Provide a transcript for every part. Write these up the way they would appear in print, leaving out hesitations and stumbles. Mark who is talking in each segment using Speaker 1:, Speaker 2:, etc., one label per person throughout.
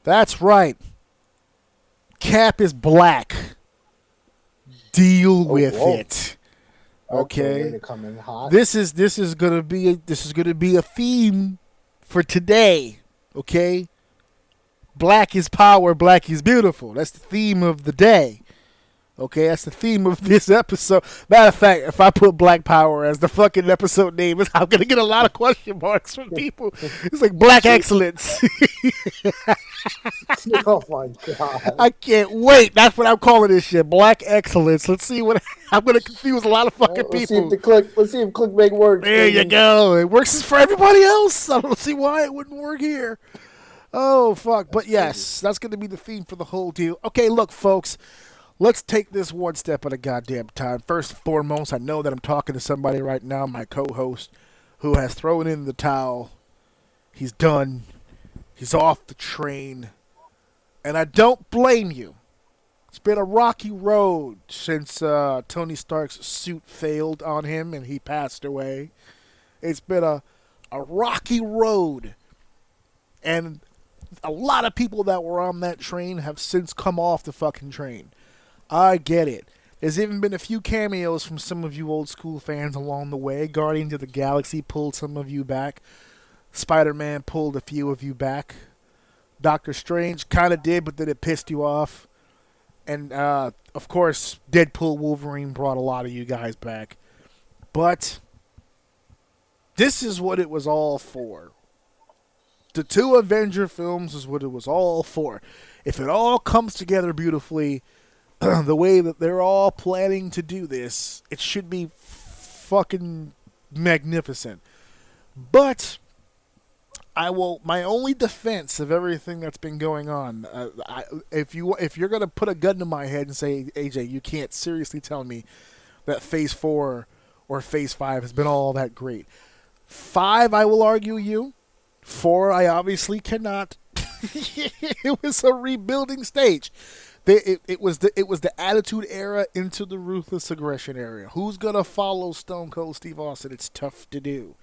Speaker 1: That's right. Cap is black. Deal with it. Okay.
Speaker 2: Way to come in hot.
Speaker 1: This is gonna be a theme for today. Okay. Black is power. Black is beautiful. That's the theme of the day. Okay, that's the theme of this episode. Matter of fact, if I put Black Power as the fucking episode name, I'm going to get a lot of question marks from people. It's like Black Excellence.
Speaker 2: Oh, my God.
Speaker 1: I can't wait. That's what I'm calling this shit. Black Excellence. Let's see what... I'm going to confuse a lot of fucking
Speaker 2: Let's
Speaker 1: people.
Speaker 2: See if clickbait works.
Speaker 1: There you go. It works for everybody else. I don't see why it wouldn't work here. Oh, fuck. But yes, that's going to be the theme for the whole deal. Okay, look, folks. Let's take this one step at a goddamn time. First and foremost, I know that I'm talking to somebody right now, my co-host, who has thrown in the towel. He's done. He's off the train. And I don't blame you. It's been a rocky road since Tony Stark's suit failed on him and he passed away. It's been a rocky road. And a lot of people that were on that train have since come off the fucking train. I get it. There's even been a few cameos from some of you old school fans along the way. Guardians of the Galaxy pulled some of you back. Spider-Man pulled a few of you back. Doctor Strange kind of did, but then it pissed you off. And, of course, Deadpool Wolverine brought a lot of you guys back. But this is what it was all for. The 2 Avenger films is what it was all for. If it all comes together beautifully... the way that they're all planning to do this, it should be fucking magnificent. But my only defense of everything that's been going on, if you're gonna put a gun to my head and say, AJ, you can't seriously tell me that Phase 4 or Phase 5 has been all that great. 5, I will argue you. 4, I obviously cannot. It was a rebuilding stage. It was the Attitude Era into the Ruthless Aggression Era. Who's gonna follow Stone Cold Steve Austin? It's tough to do.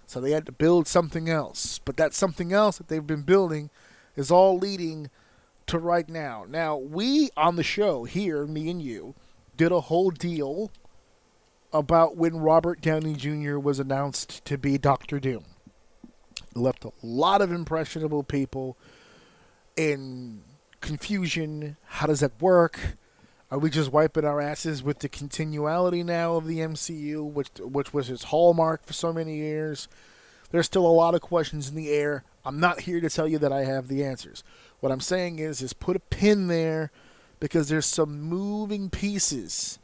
Speaker 1: So they had to build something else. But that something else that they've been building is all leading to right now. Now, we on the show here, me and you, did a whole deal about when Robert Downey Jr. was announced to be Dr. Doom. It left a lot of impressionable people in confusion. How does that work? Are we just wiping our asses with the continuality now of the MCU, which was its hallmark for so many years? There's still a lot of questions in the air. I'm not here to tell you that I have the answers. What I'm saying is put a pin there, because there's some moving pieces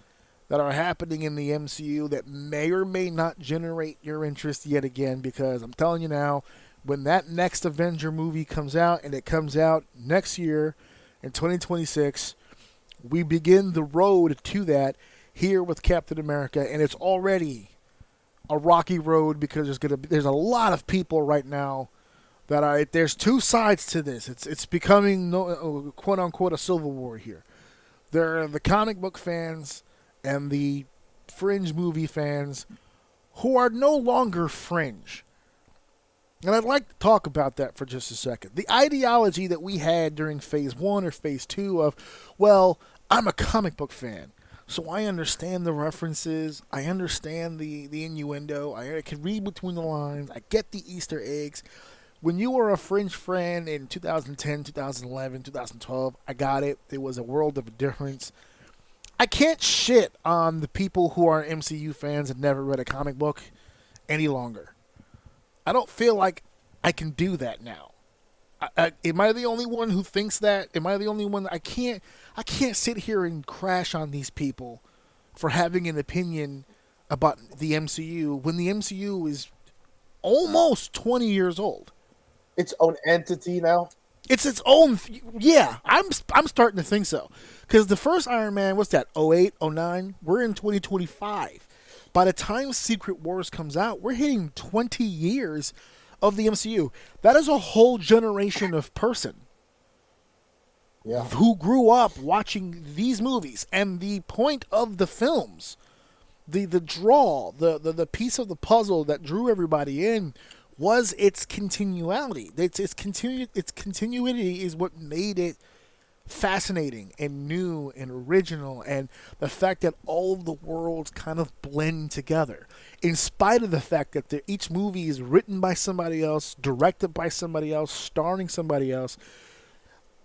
Speaker 1: that are happening in the MCU that may or may not generate your interest yet again, because I'm telling you now, when that next Avenger movie comes out, and it comes out next year in 2026, we begin the road to that here with Captain America, and it's already a rocky road because there's a lot of people right now that are, there's 2 sides to this. It's becoming quote unquote a civil war here. There are the comic book fans and the fringe movie fans who are no longer fringe. And I'd like to talk about that for just a second. The ideology that we had during Phase 1 or Phase 2 of, well, I'm a comic book fan, so I understand the references, I understand the innuendo, I can read between the lines, I get the Easter eggs. When you were a fringe fan in 2010, 2011, 2012, I got it. It was a world of a difference. I can't shit on the people who are MCU fans and never read a comic book any longer. I don't feel like I can do that now. Am I the only one who thinks that? Am I the only one? I can't sit here and crash on these people for having an opinion about the MCU when the MCU is almost 20 years old.
Speaker 2: Its own entity now?
Speaker 1: It's its own. Yeah, I'm starting to think so. Because the first Iron Man, what's that, 08, 09? We're in 2025. By the time Secret Wars comes out, we're hitting 20 years of the MCU. That is a whole generation of person who grew up watching these movies. And the point of the films, the draw, the piece of the puzzle that drew everybody in was its continuality. Its continuity is what made it fascinating and new and original, and the fact that all of the worlds kind of blend together in spite of the fact that each movie is written by somebody else, directed by somebody else, starring somebody else.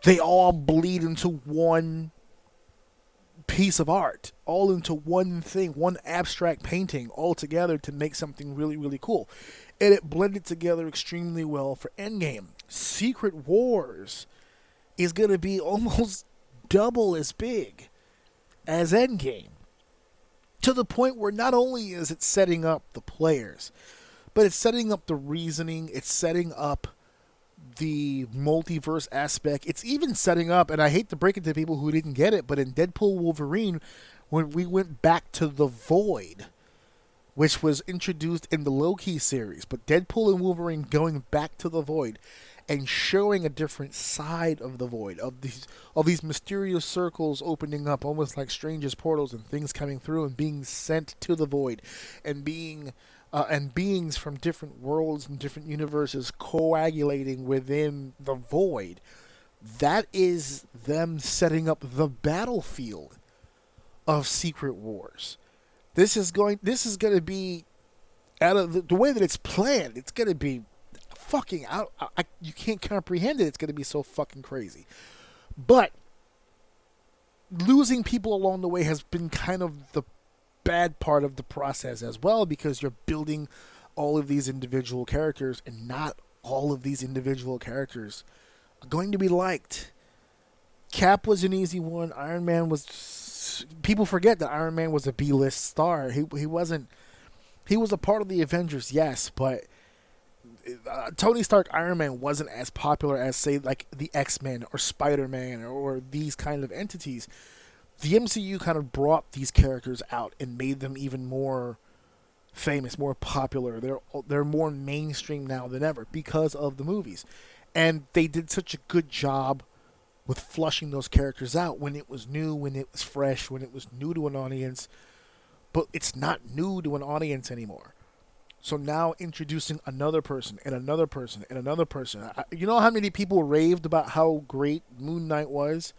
Speaker 1: They all bleed into one piece of art, all into one thing, one abstract painting all together to make something really, really cool. And it blended together extremely well for Endgame. Secret Wars is going to be almost double as big as Endgame. To the point where not only is it setting up the players, but it's setting up the reasoning, it's setting up the multiverse aspect. It's even setting up, and I hate to break it to people who didn't get it, but in Deadpool Wolverine, when we went back to the Void, which was introduced in the Loki series, but Deadpool and Wolverine going back to the Void and showing a different side of the Void, of these mysterious circles opening up, almost like Strange's portals, and things coming through and being sent to the Void, and beings from different worlds and different universes coagulating within the Void. That is them setting up the battlefield of Secret Wars. This is going to be, out of the way that it's planned, it's going to be fucking out. You can't comprehend it. It's going to be so fucking crazy. But losing people along the way has been kind of the bad part of the process as well, because you're building all of these individual characters, and not all of these individual characters are going to be liked. Cap was an easy one. Iron Man was... People forget that Iron Man was a B-list star. He wasn't... He was a part of the Avengers, yes, but Tony Stark Iron Man wasn't as popular as, say, like the X-Men or Spider-Man or these kind of entities. The MCU kind of brought these characters out and made them even more famous, more popular. They're more mainstream now than ever because of the movies. And they did such a good job with flushing those characters out when it was new, when it was fresh, when it was new to an audience. But it's not new to an audience anymore. So now introducing another person and another person and another person. You know how many people raved about how great Moon Knight was?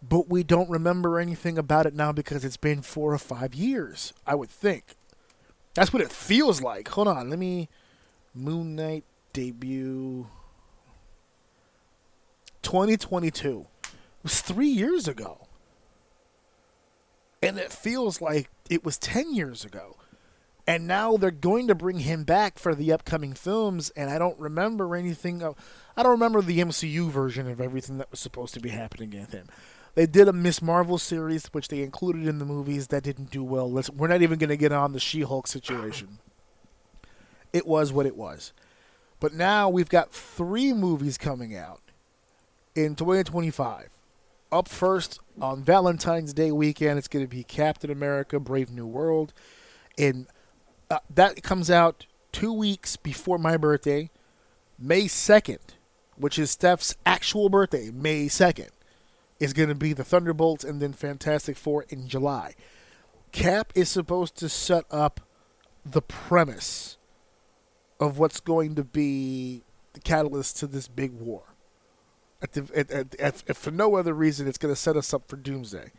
Speaker 1: But we don't remember anything about it now because it's been 4 or 5 years, I would think. That's what it feels like. Hold on, let me... Moon Knight debut... 2022. It was 3 years ago. And it feels like it was 10 years ago. And now they're going to bring him back for the upcoming films, and I don't remember anything... I don't remember the MCU version of everything that was supposed to be happening with him. They did a Miss Marvel series, which they included in the movies, that didn't do well. We're not even going to get on the She-Hulk situation. It was what it was. But now we've got 3 movies coming out in 2025. Up first, on Valentine's Day weekend, it's going to be Captain America, Brave New World. And that comes out 2 weeks before my birthday, May 2nd, which is Steph's actual birthday, May 2nd. Is going to be the Thunderbolts, and then Fantastic Four in July. Cap is supposed to set up the premise of what's going to be the catalyst to this big war. If for no other reason, it's going to set us up for Doomsday.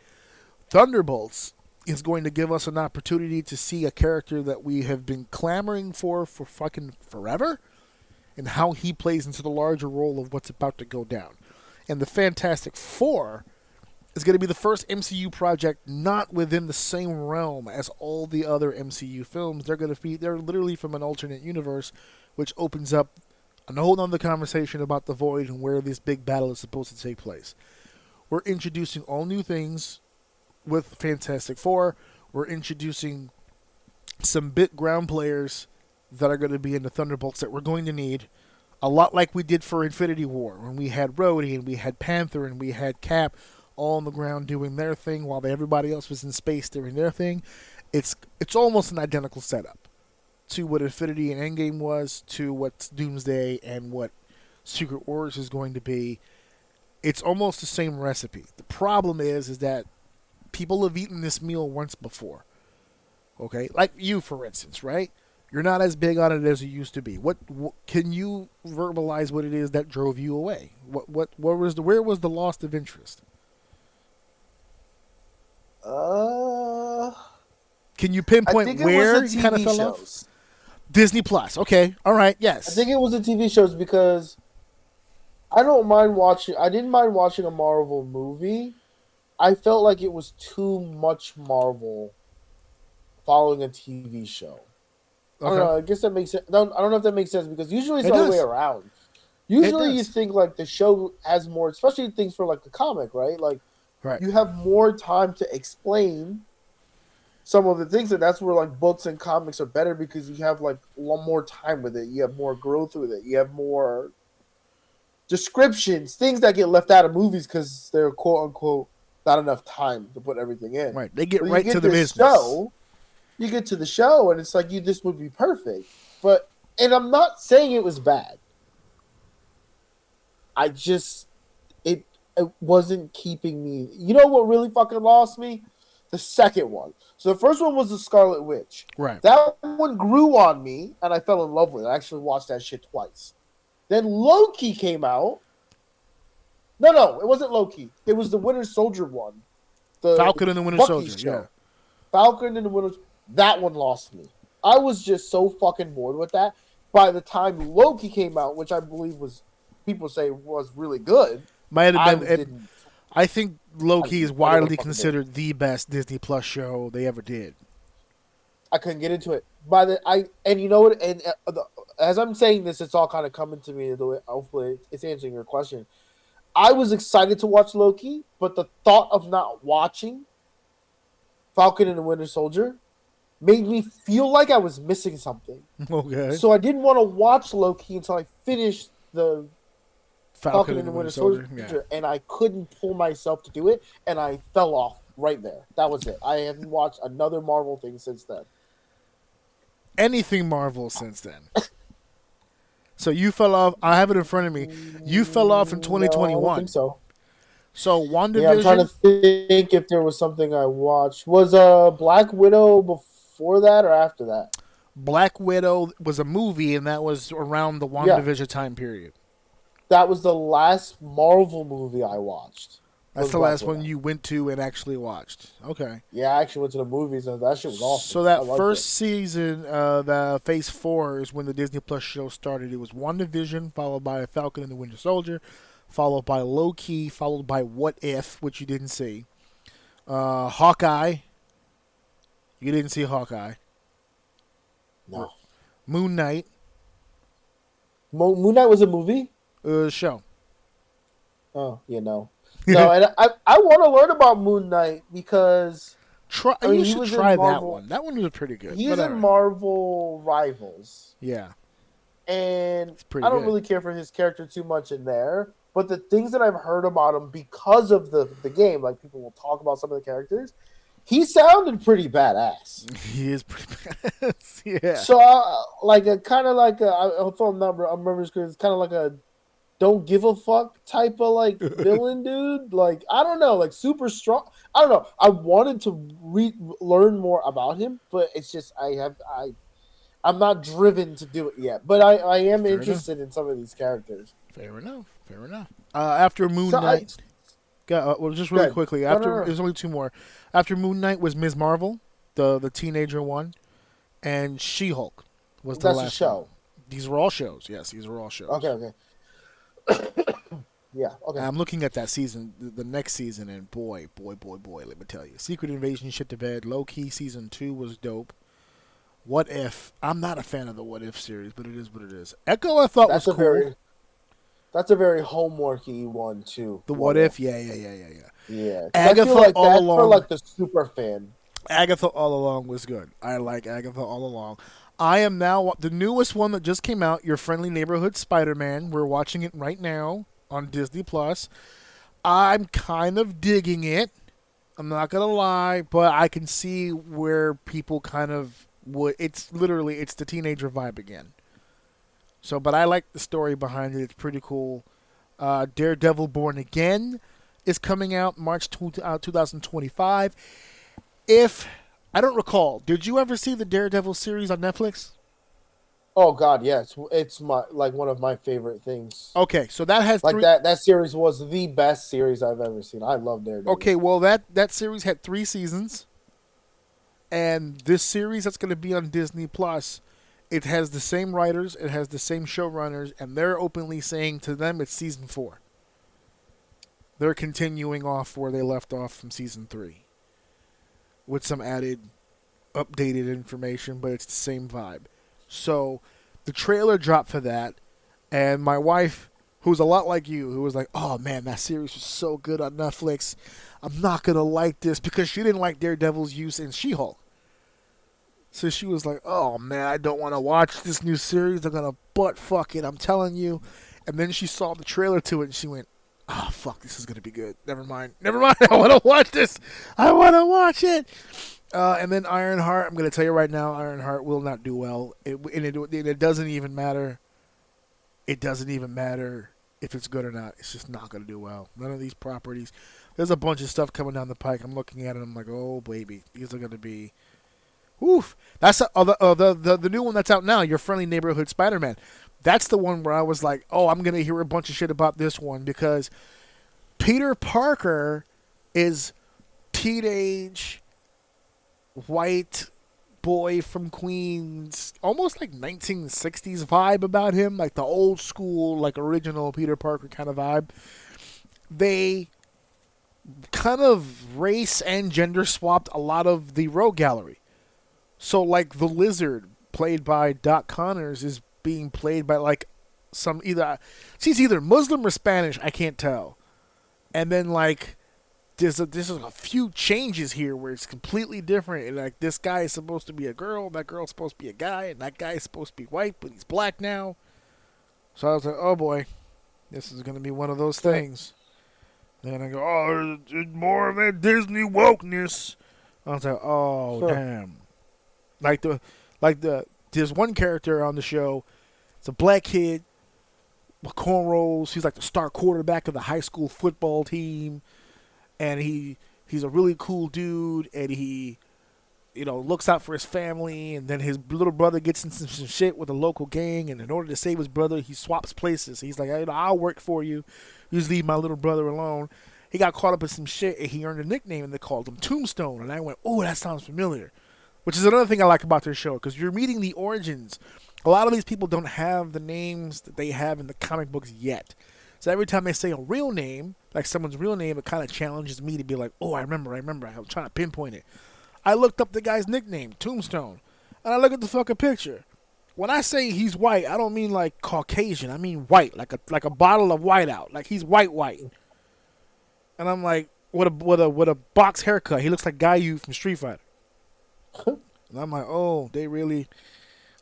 Speaker 1: Thunderbolts is going to give us an opportunity to see a character that we have been clamoring for fucking forever, and how he plays into the larger role of what's about to go down. And the Fantastic Four is going to be the first MCU project not within the same realm as all the other MCU films. They're literally from an alternate universe, which opens up a whole other conversation about the Void and where this big battle is supposed to take place. We're introducing all new things with Fantastic Four. We're introducing some big ground players that are going to be in the Thunderbolts that we're going to need. A lot like we did for Infinity War, when we had Rhodey and we had Panther and we had Cap all on the ground doing their thing while everybody else was in space doing their thing. It's almost an identical setup to what Infinity and Endgame was, to what Doomsday and what Secret Wars is going to be. It's almost the same recipe. The problem is that people have eaten this meal once before. Okay? Like you, for instance, right? You're not as big on it as you used to be. What can you verbalize what it is that drove you away? Where was the loss of interest? Can you
Speaker 2: I
Speaker 1: pinpoint
Speaker 2: think it
Speaker 1: where
Speaker 2: was the
Speaker 1: you kind of
Speaker 2: TV
Speaker 1: fell
Speaker 2: shows.
Speaker 1: off? Disney Plus. Okay. All right.
Speaker 2: I
Speaker 1: Yes.
Speaker 2: think it was the TV shows because I don't mind watching. I didn't mind watching a Marvel movie. I felt like it was too much Marvel following a TV show. I don't know. I guess that makes sense. I don't know if that makes sense because usually it's the other way around. Usually you think like the show has more, especially things for like the comic, right? Like you have more time to explain some of the things, and that's where like books and comics are better because you have like a lot more time with it. You have more growth with it. You have more descriptions, things that get left out of movies because they're quote unquote not enough time to put everything in.
Speaker 1: Right. They get right to the business.
Speaker 2: You get to the show, and it's like this would be perfect. And I'm not saying it was bad. I just it wasn't keeping me. You know what really fucking lost me? The second one. So the first one was the Scarlet Witch.
Speaker 1: Right.
Speaker 2: That one grew on me, and I fell in love with it. I actually watched that shit twice. Then Loki came out. No, it wasn't Loki. It was the Winter Soldier one. The
Speaker 1: Falcon and the Winter Soldier.
Speaker 2: Show.
Speaker 1: Yeah.
Speaker 2: Falcon and the Winter. That one lost me. I was just so fucking bored with that. By the time Loki came out, which I believe was people say was really good,
Speaker 1: might have been. I think Loki is widely considered the best Disney Plus show they ever did.
Speaker 2: I couldn't get into it. And you know what? And as I'm saying this, it's all kind of coming to me. The way, hopefully, it's answering your question. I was excited to watch Loki, but the thought of not watching Falcon and the Winter Soldier made me feel like I was missing something.
Speaker 1: Okay.
Speaker 2: So I didn't want to watch Loki until I finished the Falcon and the Winter Soldier, and I couldn't pull myself to do it, and I fell off right there. That was it. I haven't watched another Marvel thing since then.
Speaker 1: Anything Marvel since then. So you fell off. I have it in front of me. You fell off in 2021.
Speaker 2: No, I don't think so.
Speaker 1: So WandaVision.
Speaker 2: Yeah, I'm trying to think if there was something I watched. Was Black Widow before that or after that?
Speaker 1: Black Widow was a movie, and that was around the WandaVision time period.
Speaker 2: That was the last Marvel movie I watched.
Speaker 1: That's the last one you went to and actually watched. Okay.
Speaker 2: Yeah, I actually went to the movies, and that shit was awesome.
Speaker 1: So that first season, the Phase 4 is when the Disney Plus show started. It was WandaVision, followed by Falcon and the Winter Soldier, followed by Loki, followed by What If, which you didn't see. Hawkeye. You didn't see Hawkeye.
Speaker 2: No.
Speaker 1: Moon Knight.
Speaker 2: Moon Knight was a movie?
Speaker 1: Show.
Speaker 2: Oh, no. No, and I want to learn about Moon Knight because
Speaker 1: you should try that one. That one was pretty good.
Speaker 2: He's in Marvel Rivals.
Speaker 1: Yeah.
Speaker 2: And I don't really care for his character too much in there. But the things that I've heard about him because of the game, like people will talk about some of the characters, he sounded pretty badass.
Speaker 1: He is pretty badass. Yeah.
Speaker 2: So, I'll throw a number. I remember it's kind of like a don't give a fuck type of like villain dude. Like, I don't know, like super strong. I don't know. I wanted to learn more about him, but it's just I'm not driven to do it yet. But I am interested in some of these characters.
Speaker 1: Fair enough. After Moon Knight, just really quickly. There's only two more. After Moon Knight was Ms. Marvel, the teenager one, and She-Hulk was the last show. One. These were all shows. Yes, these were all shows.
Speaker 2: Okay. Yeah, okay.
Speaker 1: I'm looking at that season, the next season, and boy, let me tell you. Secret Invasion shit to bed. Low-key season 2 was dope. What If? I'm not a fan of the What If series, but it is what it is. Echo I thought was cool.
Speaker 2: That's a very homeworky one, too.
Speaker 1: The What If? Yeah.
Speaker 2: Yeah.
Speaker 1: Agatha
Speaker 2: like
Speaker 1: all along.
Speaker 2: For like the super fan.
Speaker 1: Agatha All Along was good. I like Agatha All Along. I am now the newest one that just came out, Your Friendly Neighborhood Spider-Man. We're watching it right now on Disney Plus. I'm kind of digging it. I'm not gonna lie, but I can see where people kind of would. It's the teenager vibe again. So, but I like the story behind it. It's pretty cool. Daredevil Born Again is coming out March 2025. If I don't recall, did you ever see the Daredevil series on Netflix?
Speaker 2: Oh God, yeah, it's my like one of my favorite things.
Speaker 1: Okay, so that has
Speaker 2: Like
Speaker 1: three.
Speaker 2: that series was the best series I've ever seen. I love Daredevil.
Speaker 1: Okay, well that series had 3 seasons, and this series that's going to be on Disney Plus, it has the same writers, it has the same showrunners, and they're openly saying to them it's season 4. They're continuing off where they left off from season 3, with some added, updated information, but it's the same vibe. So, the trailer dropped for that, and my wife, who's a lot like you, who was like, "Oh man, that series was so good on Netflix. I'm not gonna like this," because she didn't like Daredevil's use in She-Hulk. So she was like, "Oh man, I don't want to watch this new series. They're gonna butt fuck it. I'm telling you." And then she saw the trailer to it, and she went, "Oh fuck, this is gonna be good. Never mind. Never mind. I want to watch this. I want to watch it." And then Ironheart. I'm gonna tell you right now, Ironheart will not do well. It doesn't even matter. It doesn't even matter if it's good or not. It's just not gonna do well. None of these properties. There's a bunch of stuff coming down the pike. I'm looking at it. I'm like, oh baby, these are gonna be. Oof. That's the new one that's out now, Your Friendly Neighborhood Spider-Man. That's the one where I was like, oh, I'm going to hear a bunch of shit about this one because Peter Parker is teenage white boy from Queens, almost like 1960s vibe about him, like the old school, like original Peter Parker kind of vibe. They kind of race and gender swapped a lot of the Rogue Gallery. So, like, the Lizard, played by Doc Connors, is being played by, like, she's either Muslim or Spanish, I can't tell. And then, like, there's a few changes here where it's completely different. And, like, this guy is supposed to be a girl, that girl's supposed to be a guy, and that guy is supposed to be white, but he's black now. So I was like, oh, boy, this is going to be one of those things. Then I go, oh, there's more of that Disney wokeness. I was like, oh, damn. There's one character on the show. It's a black kid with cornrows. He's like the star quarterback of the high school football team, and he's a really cool dude. And he, looks out for his family. And then his little brother gets into some shit with a local gang, and in order to save his brother, he swaps places. He's like, I'll work for you. You just leave my little brother alone. He got caught up in some shit, and he earned a nickname, and they called him Tombstone. And I went, oh, that sounds familiar. Which is another thing I like about this show, because you're meeting the origins. A lot of these people don't have the names that they have in the comic books yet. So every time they say a real name, like someone's real name, it kind of challenges me to be like, oh, I remember. I'm trying to pinpoint it. I looked up the guy's nickname, Tombstone, and I look at the fucking picture. When I say he's white, I don't mean like Caucasian. I mean white, like a bottle of whiteout. Like he's white. And I'm like, with a box haircut. He looks like Gaiju from Street Fighter. And I'm like, oh, they really,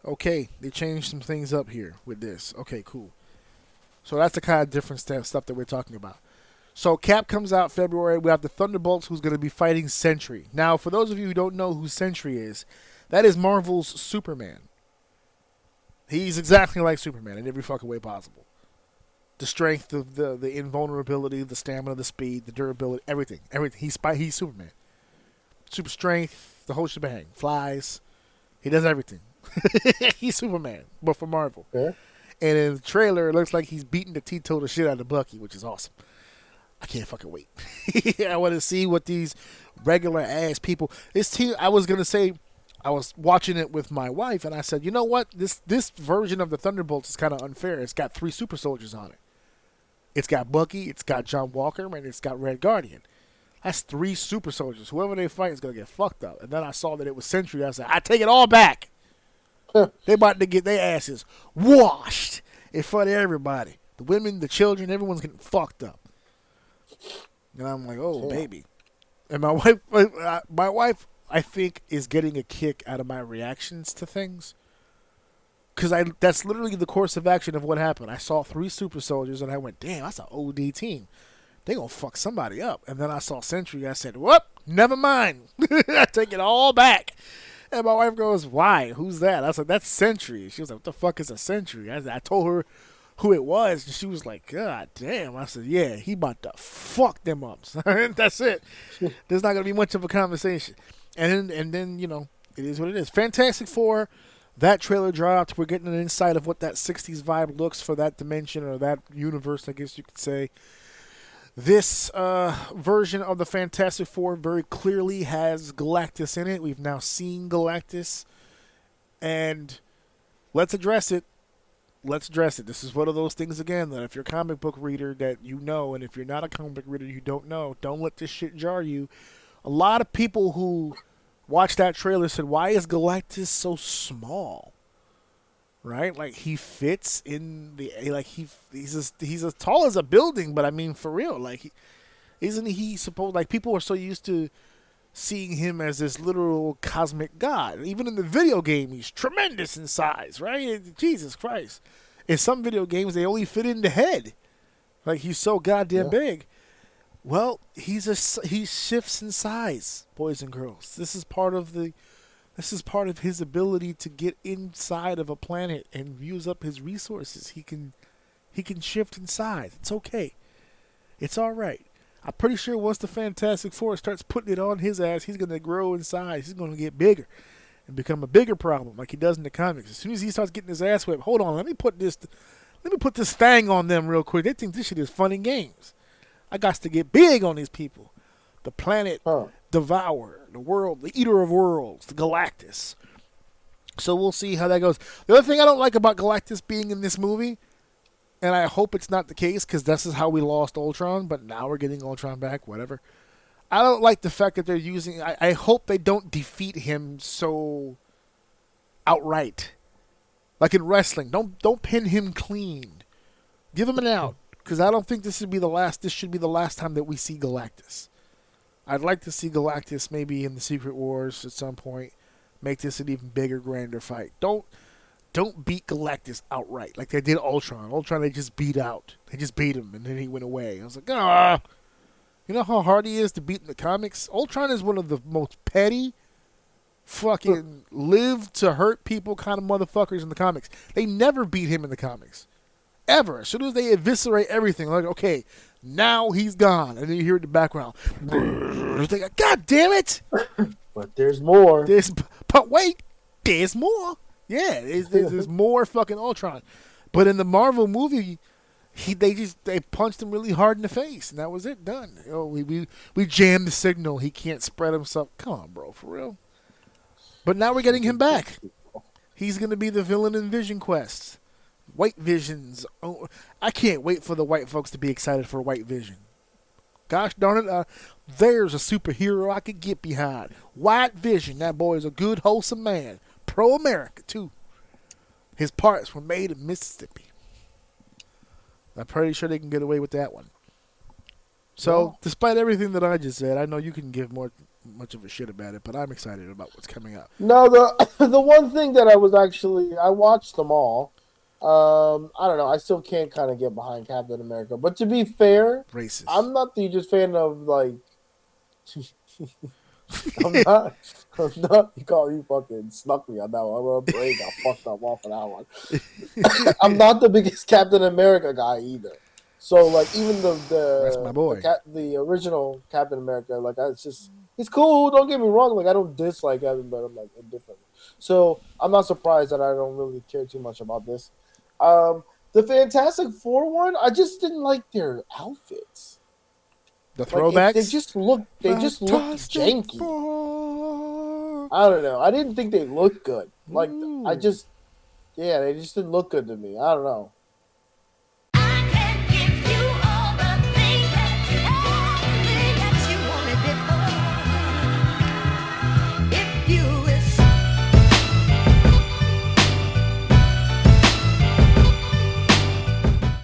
Speaker 1: okay, they changed some things up here with this. Okay, cool. So that's the kind of different stuff that we're talking about. So Cap comes out February. We have the Thunderbolts, who's going to be fighting Sentry. Now, for those of you who don't know who Sentry is, that is Marvel's Superman. He's exactly like Superman in every fucking way possible. The strength, the invulnerability, the stamina, the speed, the durability, everything. He's Superman. Super strength, the whole shebang. Flies. He does everything. He's Superman, but for Marvel.
Speaker 2: Yeah.
Speaker 1: And in the trailer, it looks like he's beating the teetotal shit out of Bucky, which is awesome. I can't fucking wait. I want to see what these regular ass people. This team, I was gonna say, I was watching it with my wife, and I said, you know what? This version of the Thunderbolts is kind of unfair. It's got 3 super soldiers on it. It's got Bucky, it's got John Walker, and it's got Red Guardian. That's 3 super soldiers. Whoever they fight is going to get fucked up. And then I saw that it was Sentry. I said, I take it all back. They about to get their asses washed in front of everybody. The women, the children, everyone's getting fucked up. And I'm like, oh, baby. And my wife, I think, is getting a kick out of my reactions to things. Because that's literally the course of action of what happened. I saw 3 super soldiers, and I went, damn, that's an OD team. They gonna fuck somebody up. And then I saw Sentry. I said, whoop, never mind. I take it all back. And my wife goes, why? Who's that? I was like, that's Sentry. She was like, what the fuck is a Sentry? I told her who it was, and she was like, God damn. I said, yeah, he about to fuck them up. That's it. There's not gonna be much of a conversation. And then it is what it is. Fantastic Four. That trailer dropped. We're getting an insight of what that 60s vibe looks for that dimension or that universe, I guess you could say. This version of the Fantastic Four very clearly has Galactus in it. We've now seen Galactus. And let's address it. Let's address it. This is one of those things, again, that if you're a comic book reader that you know, and if you're not a comic book reader you don't know, don't let this shit jar you. A lot of people who watched that trailer said, why is Galactus so small? Right? Like, he fits in the, like, he's as tall as a building, but I mean, for real, like, isn't he supposed, like, people are so used to seeing him as this literal cosmic god. Even in the video game, he's tremendous in size, right? Jesus Christ. In some video games, they only fit in the head. Like, he's so goddamn big. Well, he shifts in size, boys and girls. This is part of his ability to get inside of a planet and use up his resources. He can shift in size. It's okay. It's all right. I'm pretty sure once the Fantastic Four starts putting it on his ass, he's going to grow in size. He's going to get bigger and become a bigger problem like he does in the comics. As soon as he starts getting his ass whipped, hold on, let me put this thing on them real quick. They think this shit is fun and games. I got to get big on these people. The planet devourer, the world, the eater of worlds, the Galactus. So we'll see how that goes. The other thing I don't like about Galactus being in this movie, and I hope it's not the case because this is how we lost Ultron, but now we're getting Ultron back, whatever. I don't like the fact that they're using... I hope they don't defeat him so outright. Like in wrestling, don't pin him clean. Give him an out, because I don't think this should be the last time that we see Galactus. I'd like to see Galactus maybe in the Secret Wars at some point. Make this an even bigger, grander fight. Don't beat Galactus outright like they did Ultron. Ultron, they just beat out. They just beat him, and then he went away. I was like, ah. You know how hard he is to beat in the comics? Ultron is one of the most petty, fucking live to hurt people kind of motherfuckers in the comics. They never beat him in the comics. Ever. As soon as they eviscerate everything, like, okay, now he's gone. And then you hear it in the background. Like, God damn it!
Speaker 2: But there's more.
Speaker 1: But wait, there's more. Yeah, there's more fucking Ultron. But in the Marvel movie, they punched him really hard in the face, and that was it. Done. You know, we jammed the signal. He can't spread himself. Come on, bro, for real. But now we're getting him back. He's gonna be the villain in Vision Quest. White Visions. Oh, I can't wait for the white folks to be excited for White Vision. Gosh darn it, there's a superhero I could get behind. White Vision. That boy is a good, wholesome man. Pro-America, too. His parts were made in Mississippi. I'm pretty sure they can get away with that one. So, despite everything that I just said, I know you can give much of a shit about it, but I'm excited about what's coming up.
Speaker 2: No, the one thing that I watched them all. I don't know. I still can't kind of get behind Captain America. But to be fair,
Speaker 1: racist.
Speaker 2: I'm not the hugest fan of, like... I'm not. You fucking snuck me on that one. My brain got fucked up off of that one. I'm not the biggest Captain America guy either. So, like, even
Speaker 1: that's my boy.
Speaker 2: The original Captain America, like, it's just... He's cool, don't get me wrong. Like, I don't dislike him, but I'm, like, indifferent. So, I'm not surprised that I don't really care too much about this. The Fantastic Four one, I just didn't like their outfits.
Speaker 1: The throwbacks?
Speaker 2: They just look janky. Four. I don't know. I didn't think they looked good. Like, they just didn't look good to me. I don't know.